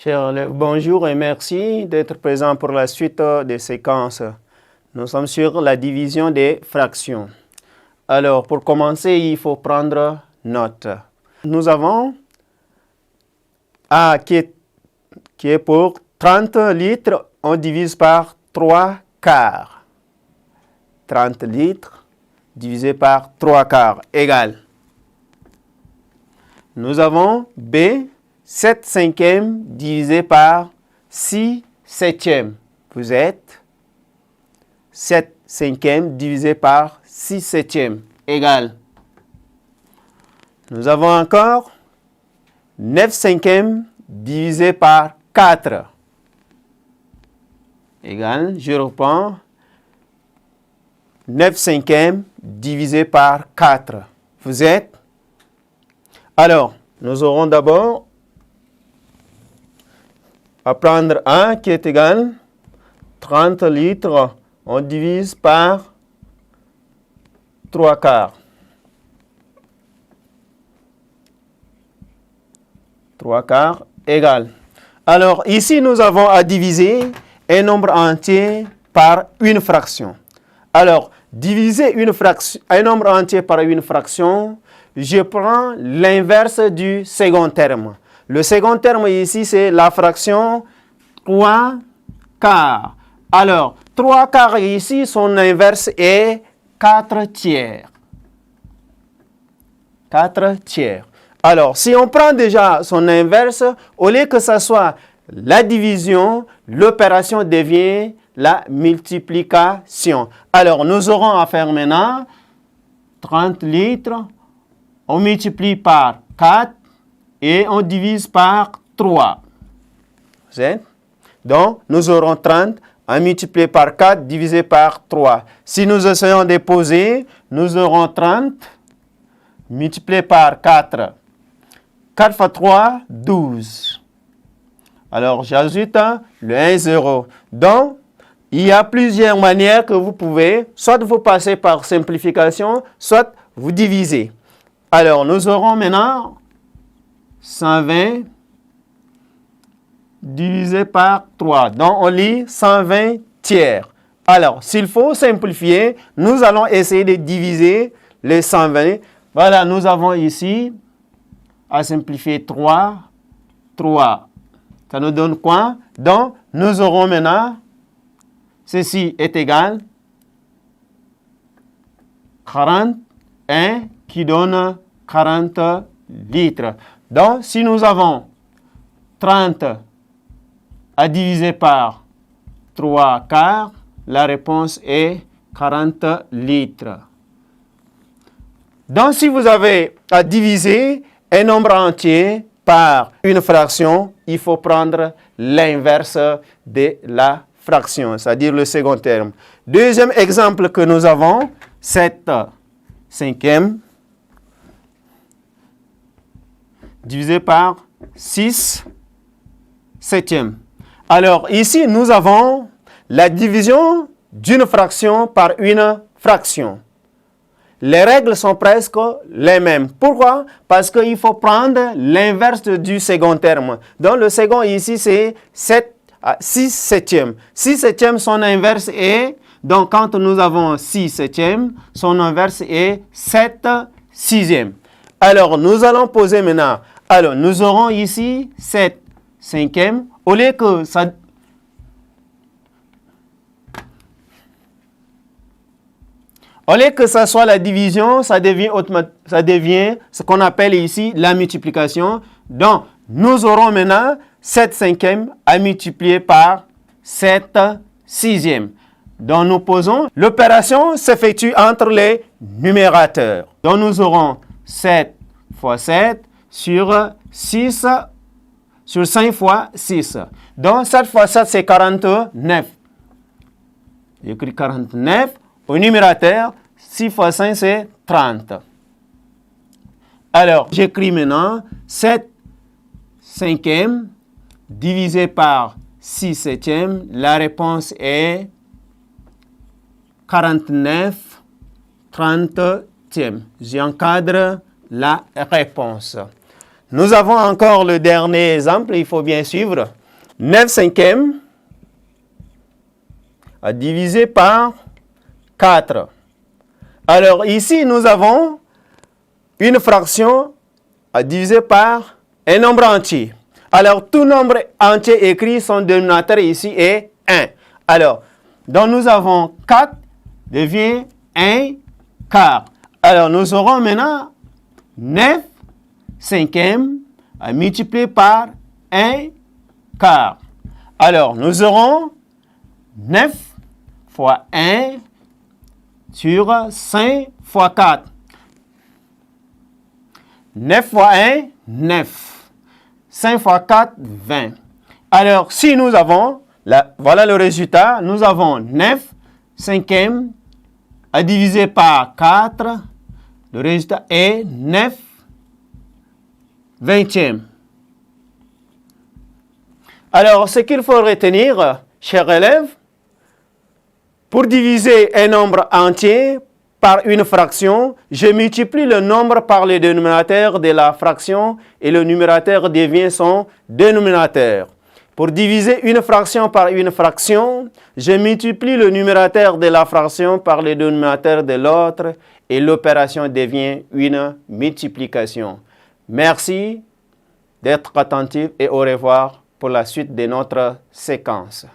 Chers élèves, bonjour et merci d'être présents pour la suite des séquences. Nous sommes sur la division des fractions. Alors, pour commencer, il faut prendre note. Nous avons A qui est pour 30 litres, on divise par 3 quarts. 30 litres divisé par 3 quarts égale. Nous avons B, 7 cinquièmes divisé par 6 septièmes. Vous êtes 7 cinquièmes divisé par 6 septièmes égale. Nous avons encore 9 cinquièmes divisé par 4 égale, je reprends, 9 cinquièmes divisé par 4. Vous êtes? Alors, nous aurons d'abord à prendre 1 qui est égal 30 litres, on divise par 3 quarts. 3 quarts égale. Alors, ici, nous avons à diviser un nombre entier par une fraction. Alors, diviser un nombre entier par une fraction, je prends l'inverse du second terme. Le second terme ici, c'est la fraction 3 quarts. Alors, 3 quarts ici, son inverse est 4 tiers. 4 tiers. Alors, si on prend déjà son inverse, au lieu que ce soit la division, l'opération devient la multiplication. Alors, nous aurons à faire maintenant 30 litres. On multiplie par 4 et on divise par 3. Donc, nous aurons 30 à multiplier par 4 divisé par 3. Si nous essayons de poser, nous aurons 30 multiplié par 4. 4 fois 3, 12. Alors, j'ajoute le 1, 0. Donc, il y a plusieurs manières que vous pouvez, soit vous passez par simplification, soit vous divisez. Alors, nous aurons maintenant 120 divisé par 3. Donc, on lit 120 tiers. Alors, s'il faut simplifier, nous allons essayer de diviser les 120. Voilà, nous avons ici, à simplifier 3. Ça nous donne quoi? Donc, nous aurons maintenant, ceci est égal, 41 qui donne 40 litres. Donc, si nous avons 30 à diviser par 3 quarts, la réponse est 40 litres. Donc, si vous avez à diviser un nombre entier par une fraction, il faut prendre l'inverse de la fraction, c'est-à-dire le second terme. Deuxième exemple que nous avons, 7 cinquièmes divisé par 6 septièmes. Alors ici, nous avons la division d'une fraction par une fraction. Les règles sont presque les mêmes. Pourquoi? Parce qu'il faut prendre l'inverse du second terme. Donc le second ici, c'est 6 septièmes. 6 septièmes, son inverse est, donc quand nous avons 6 septièmes, son inverse est 7 sixièmes. Alors nous allons poser maintenant. Alors nous aurons ici 7 cinquièmes. Au lieu que ça... Au lieu que ça soit la division, ça devient ce qu'on appelle ici la multiplication. Donc, nous aurons maintenant 7 cinquièmes à multiplier par 7 sixièmes. Donc, nous posons, l'opération s'effectue entre les numérateurs. Donc, nous aurons 7 fois 7 sur 6, sur 5 fois 6. Donc, 7 fois 7, c'est 49. J'écris 49. Au numérateur, 6 fois 5, c'est 30. Alors, j'écris maintenant 7 cinquièmes divisé par 6 septièmes. La réponse est 49 trentièmes. J'encadre la réponse. nous avons encore le dernier exemple, il faut bien suivre. 9 cinquièmes à diviser par 4. Alors ici, nous avons une fraction à diviser par un nombre entier. Alors, tout nombre entier écrit, son dénominateur ici est 1. Alors, donc nous avons 4 devient 1 quart. Alors, nous aurons maintenant 9 cinquièmes à multiplier par 1 quart. Alors, nous aurons 9 fois 1 sur 5 fois 4. 9 fois 1, 9. 5 fois 4, 20. Alors, si nous avons, voilà le résultat, nous avons 9 cinquièmes à diviser par 4. Le résultat est 9 vingtièmes. Alors, ce qu'il faut retenir, chers élèves, pour diviser un nombre entier par une fraction, je multiplie le nombre par le dénominateur de la fraction et le numérateur devient son dénominateur. Pour diviser une fraction par une fraction, je multiplie le numérateur de la fraction par le dénominateur de l'autre et l'opération devient une multiplication. Merci d'être attentif et au revoir pour la suite de notre séquence.